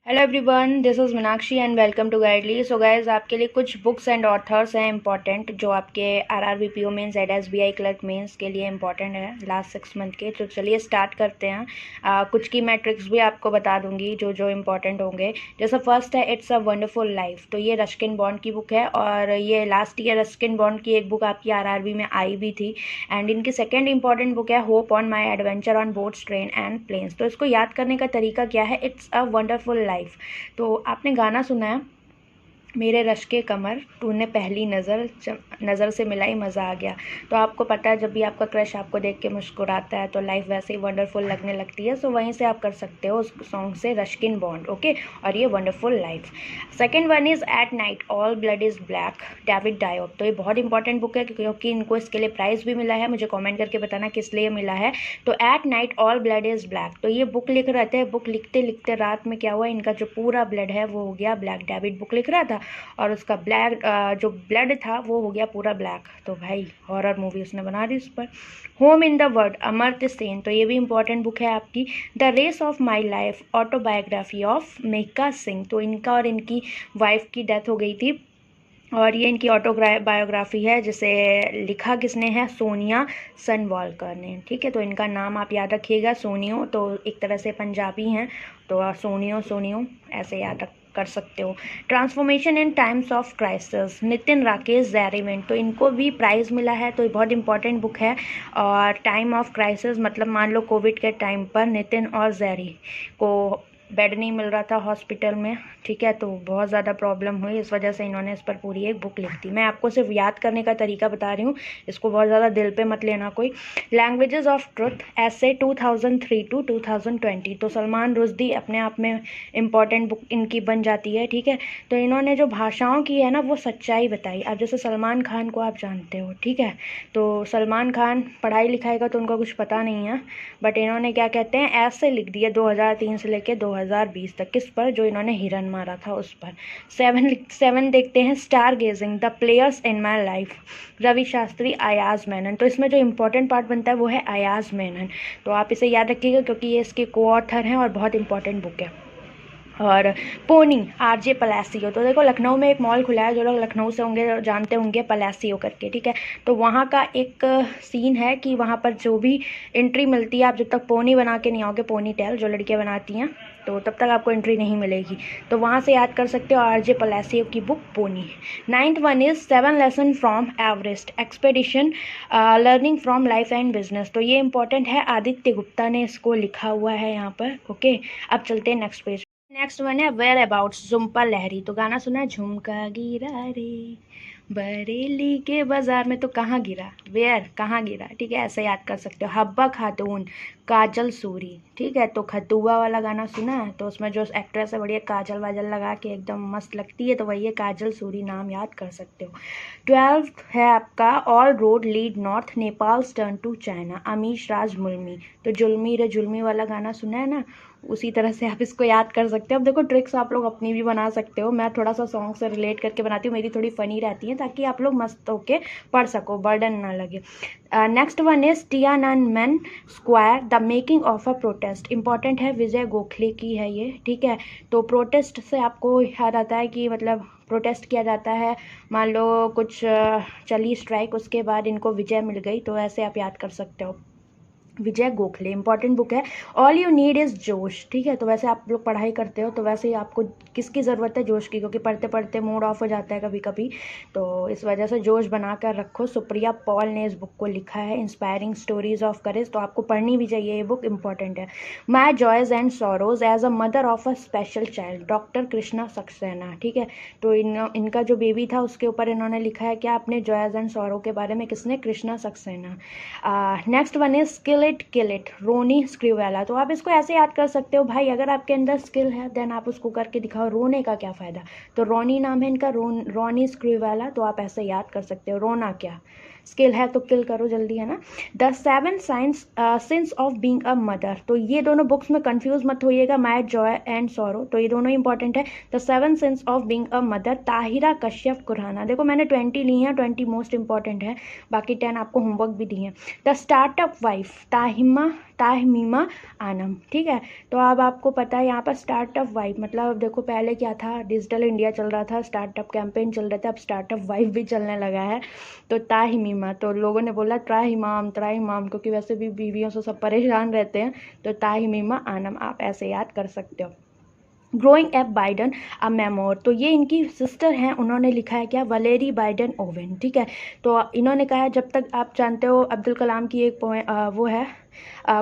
Hello everyone, this is Meenakshi and welcome to Guidely. So guys, आपके लिए कुछ books and authors हैं important, जो आपके RRB PO mains SBI clerk mains के लिए इंपॉर्टेंट है लास्ट 6 मंथ के। तो चलिए स्टार्ट करते हैं। कुछ की मैट्रिक्स भी आपको बता दूंगी जो जो इम्पोर्टेंट होंगे। जैसा फर्स्ट है इट्स अ वंडरफुल लाइफ, तो ये रस्किन बॉन्ड की बुक है और ये लास्ट ईयर रस्किन बॉन्ड की एक बुक आपकी आरआरबी में आई भी थी। एंड इनकी सेकेंड इंपॉर्टेंट बुक है hop on my adventure on boats train and planes. तो इसको याद करने का तरीका क्या है? It's a wonderful life. तो आपने गाना सुना है, मेरे रश के कमर तूने पहली नज़र से मिलाई मज़ा आ गया। तो आपको पता है जब भी आपका क्रश आपको देख के मुस्कुराता है तो लाइफ वैसे ही वंडरफुल लगने लगती है। सो वहीं से आप कर सकते हो उस सॉन्ग से रस्किन बॉन्ड। ओके, और ये wonderful life. Second one is at night all blood is black, David Diop. तो ये बहुत इंपॉर्टेंट बुक है क्योंकि इनको इसके लिए प्राइज़ भी मिला है। मुझे कॉमेंट करके बताना किस लिए मिला है। तो eight night all blood is black, तो ये बुक लिख रहे थे। बुक लिखते लिखते रात में क्या हुआ, इनका जो पूरा ब्लड है वो हो गया ब्लैक। डेविड बुक लिख रहा था और उसका ब्लैक जो ब्लड था वो हो गया पूरा ब्लैक। तो भाई हॉरर मूवी उसने बना दी उस पर। Home in the world Amartya Sen, तो ये भी इंपॉर्टेंट बुक है आपकी। The race of my life autobiography of Milkha Singh, तो इनका और इनकी वाइफ की डेथ हो गई थी और ये इनकी बायोग्राफी है जिसे लिखा किसने है? सोनिया सनवालकर ने। ठीक है, तो इनका नाम आप याद रखिएगा, सोनियो। तो एक तरह से पंजाबी हैं तो सोनियो सोनियो ऐसे याद कर सकते हो। Transformation in times of crisis, Nitin Rakesh जैरीमेंट, तो इनको भी प्राइज़ मिला है। तो ये बहुत इंपॉर्टेंट बुक है। और टाइम ऑफ क्राइसिस मतलब मान लो कोविड के टाइम पर नितिन और जैरी को बेड नहीं मिल रहा था हॉस्पिटल में। ठीक है, तो बहुत ज़्यादा प्रॉब्लम हुई, इस वजह से इन्होंने इस पर पूरी एक बुक लिख दी। मैं आपको सिर्फ याद करने का तरीका बता रही हूँ, इसको बहुत ज़्यादा दिल पे मत लेना कोई। लैंग्वेजेस ऑफ ट्रुथ ऐसे 2003 टू 2020, तो सलमान रुश्दी अपने आप में इम्पॉर्टेंट बुक इनकी बन जाती है। ठीक है, तो इन्होंने जो भाषाओं की है ना वो सच्चाई बताई। अब जैसे सलमान खान को आप जानते हो, ठीक है, तो सलमान खान पढ़ाई लिखाई का तो उनका कुछ पता नहीं है, बट इन्होंने क्या कहते हैं ऐसे लिख दिया 2003 से लेके 2020 तक। किस पर? जो इन्होंने हिरन मारा था उस पर। सेवन देखते हैं, stargazing, the players in my life, Ravi Shastri, Ayaz Menon. तो इसमें जो इंपॉर्टेंट पार्ट बनता है वो है अयाज मेनन, तो आप इसे याद रखिएगा क्योंकि ये इसके को ऑथर हैं और बहुत इंपॉर्टेंट बुक है। और पोनी आरजे पलासियो, तो देखो लखनऊ में एक मॉल खुला है, जो लोग लखनऊ से होंगे जानते होंगे पलासियो करके। ठीक है, तो वहाँ का एक सीन है कि वहाँ पर जो भी एंट्री मिलती है, आप जब तक पोनी बना के नहीं आओगे, पोनी टेल जो लड़कियाँ बनाती हैं, तो तब तक आपको एंट्री नहीं मिलेगी। तो वहाँ से याद कर सकते हो आरजे पलासियो की book Pony. Ninth one is 7 lesson from Everest expedition, learning from life and business. तो ये इंपॉर्टेंट है, आदित्य गुप्ता ने इसको लिखा हुआ है यहाँ पर। ओके, अब चलते हैं नेक्स्ट पेज। नेक्स्ट वन है वेयर अबाउट्स, झुम्पा लहरी। तो गाना सुना है, झुमका गिरा रे बरेली के बाजार में, तो कहाँ गिरा? वेयर, कहाँ गिरा? ठीक है, ऐसे याद कर सकते हो। हब्बा खातून, काजल सूरी। ठीक है, तो खतुआ वाला गाना सुना है, तो उसमें जो एक्ट्रेस है बढ़िया काजल वाजल लगा के एकदम मस्त लगती है, तो वही है काजल सूरी, नाम याद कर सकते हो। 12th है आपका all road lead north, Nepal turn to China, Amish Raj Mulmi. तो जुल्मी रे जुल्मी वाला गाना सुना है ना, उसी तरह से आप इसको याद कर सकते हो। अब देखो ट्रिक्स आप लोग अपनी भी बना सकते हो, मैं थोड़ा सा सॉन्ग से रिलेट करके बनाती हूँ, मेरी थोड़ी फनी रहती है ताकि आप लोग मस्त होके पढ़ सको, बर्डन ना लगे। Next one is Tiananmen square, the making of a protest. Important है, विजय गोखले की है ये। ठीक है, तो प्रोटेस्ट से आपको याद आता है कि मतलब प्रोटेस्ट किया जाता है, मान लो कुछ चली स्ट्राइक, उसके बाद इनको विजय मिल गई, तो ऐसे आप याद कर सकते हो। विजय गोखले इंपॉर्टेंट बुक है। ऑल यू नीड इज़ जोश। ठीक है, तो वैसे आप लोग पढ़ाई करते हो तो वैसे ही आपको किसकी ज़रूरत है? जोश की, क्योंकि पढ़ते पढ़ते मूड ऑफ हो जाता है कभी कभी, तो इस वजह से जोश बना कर रखो। सुप्रिया पॉल ने इस बुक को लिखा है, इंस्पायरिंग स्टोरीज ऑफ करेज, तो आपको पढ़नी भी चाहिए, ये बुक इंपॉर्टेंट है। My joys and sorrows as a mother of a special child, doctor Krishna Saxena. ठीक है, तो इनका जो बेबी था उसके ऊपर इन्होंने लिखा है क्या? अपने जॉयज़ एंड सॉरो के बारे में। किसने? Krishna Saxena. Next one is skill it kill it, Ronnie Screwvala. तो आप इसको ऐसे याद कर सकते हो, भाई अगर आपके अंदर स्किल है देन आप उसको करके दिखाओ, रोने का क्या फ़ायदा? तो रोनी नाम है इनका, रोनी स्क्रूवेला, तो आप ऐसे याद कर सकते हो, रोना क्या, स्किल है तो किल करो जल्दी, है ना। The 7 sins of being a mother, तो ये दोनों बुक्स में कंफ्यूज मत होइएगा, माई जॉय एंड सॉरो, तो ये दोनों इंपॉर्टेंट है। The 7 sins of being a mother, Tahira Kashyap Khurrana. देखो मैंने 20 ली हैं, 20 मोस्ट इंपॉर्टेंट है, बाकी 10 आपको होमवर्क भी दिए हैं। द स्टार्टअप वाइफ, ताहिमा ताहमीमा आनम, ठीक है। तो अब आपको पता है यहाँ पर स्टार्टअप वाइब, मतलब देखो पहले क्या था, डिजिटल इंडिया चल रहा था, स्टार्टअप कैंपेन चल रहा था, अब स्टार्टअप वाइब भी चलने लगा है। तो ताहमीमा, तो लोगों ने बोला त्राहिमाम त्राहिमाम, क्योंकि वैसे भी बीवियों से सब परेशान रहते हैं, तो ताहमीमा आनम आप ऐसे याद कर सकते हो। ग्रोइंग एप बाइडन अ मेमोर, तो ये इनकी सिस्टर हैं, उन्होंने लिखा है क्या, वलेरी बाइडन ओवेन, ठीक है। तो इन्होंने कहा है, जब तक आप जानते हो अब्दुल कलाम की एक वो है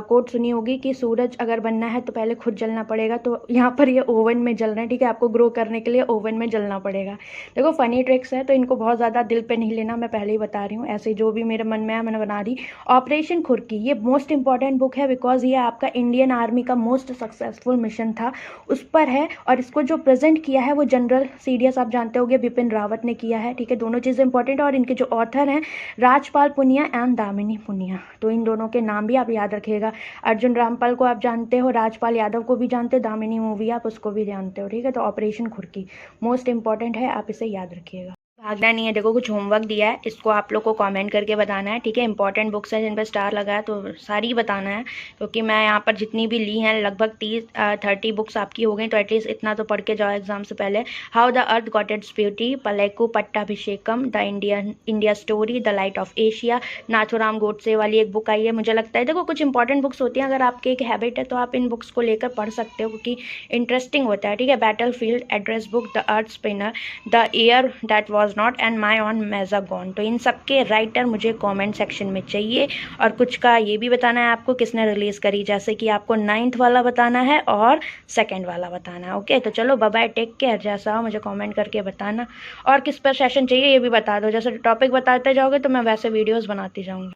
कोट सुनी होगी कि सूरज अगर बनना है तो पहले खुद जलना पड़ेगा, तो यहाँ पर ये ओवन में जल रहे हैं, ठीक है। आपको ग्रो करने के लिए ओवन में जलना पड़ेगा। देखो फनी ट्रिक्स है, तो इनको बहुत ज़्यादा दिल पे नहीं लेना, मैं पहले ही बता रही हूँ, ऐसे जो भी मेरे मन में है मैंने बना दी। ऑपरेशन खुरकी, ये मोस्ट इंपॉर्टेंट बुक है, बिकॉज ये आपका इंडियन आर्मी का मोस्ट सक्सेसफुल मिशन था, उस पर है। और इसको जो प्रेजेंट किया है वो जनरल CDS आप जानते होंगे बिपिन रावत ने किया है, ठीक है। दोनों चीज़ें इंपॉर्टेंट है। और इनके जो ऑथर हैं राजपाल पुनिया एंड दामिनी पुनिया, तो इन दोनों के नाम भी आप याद रखिएगा। अर्जुन रामपाल को आप जानते हो, राजपाल यादव को भी जानते हो, दामिनी मूवी आप उसको भी जानते हो, ठीक है। तो ऑपरेशन खुरकी मोस्ट इंपॉर्टेंट है, आप इसे याद रखिएगा। भागना नहीं है। देखो कुछ होमवर्क दिया है, इसको आप लोग को कमेंट करके बताना है, ठीक है। इंपॉर्टेंट बुक्स हैं जिन पर स्टार लगा है तो सारी बताना है, क्योंकि मैं यहाँ पर जितनी भी ली हैं लगभग 30 बुक्स आपकी हो गई, तो एटलीस्ट इतना तो पढ़ के जाओ एग्जाम से पहले। How the earth got its beauty, पलेकू पट्टाभिषेकम, the India story, the light of Asia, Nathuram Godse वाली एक बुक आई है, मुझे लगता है। देखो कुछ इंपॉर्टेंट बुक्स होती हैं, अगर आपकी एक हैबिट है तो आप इन बुक्स को लेकर पढ़ सकते हो, क्योंकि इंटरेस्टिंग होता है, ठीक है। Battlefield, address book, the earth spinner, the year that was not and my own Mazagon, तो इन सब के राइटर मुझे कमेंट सेक्शन में चाहिए। और कुछ का ये भी बताना है आपको किसने रिलीज़ करी, जैसे कि आपको 9th वाला बताना है और 2nd वाला बताना है। ओके, तो चलो बाय बाय, टेक केयर। जैसा हो मुझे कमेंट करके बताना, और किस पर सेशन चाहिए ये भी बता दो। जैसे टॉपिक बताते जाओगे तो मैं वैसे वीडियोज़ बनाती जाऊँगी।